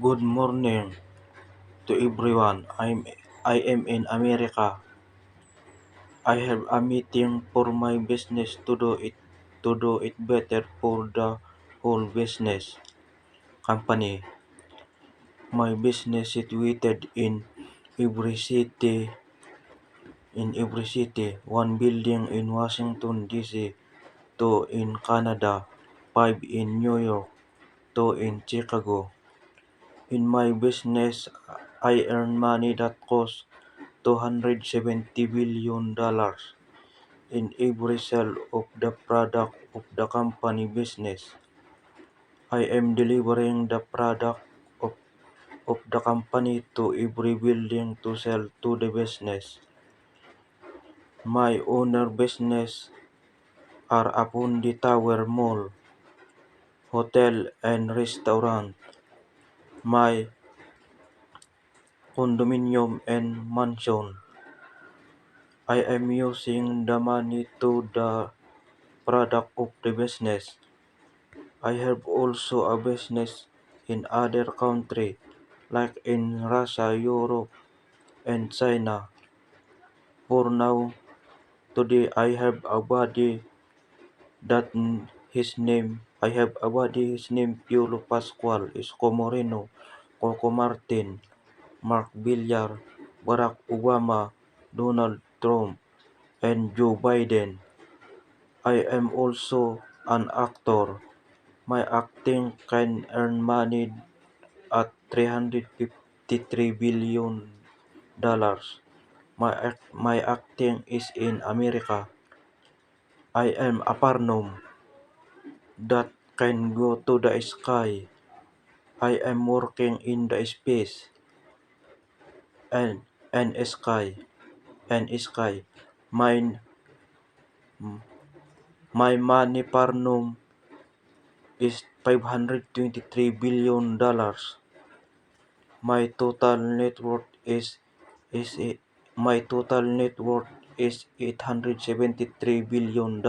Good morning to everyone. I am in America. I have a meeting for my business to do it better for the whole business company. My business situated in every city, one building in Washington DC, two in Canada, five in New York, two in Chicago. In my business, I earn money that costs $270 billion in every sale of the product of the company business. I am delivering the product of, of the company to every building to sell to the business. My owner business are Apundi Tower Mall, hotel and restaurant. My condominium and mansion. I am using the money to the product of the business. I have also a business in other countries like in Russia, Europe, and China. For now, today I have a buddy his name Piolo Pascual, Isko Moreno, Coco Martin, Mark Villar, Barack Obama, Donald Trump, and Joe Biden. I am also an actor. My acting can earn money at $353 billion. My acting is in America. I am a Parnom that can go to the sky. I am working in the space and and sky and sky. My my money Parnom is $523 billion. My total net worth is my total net worth is $873 billion.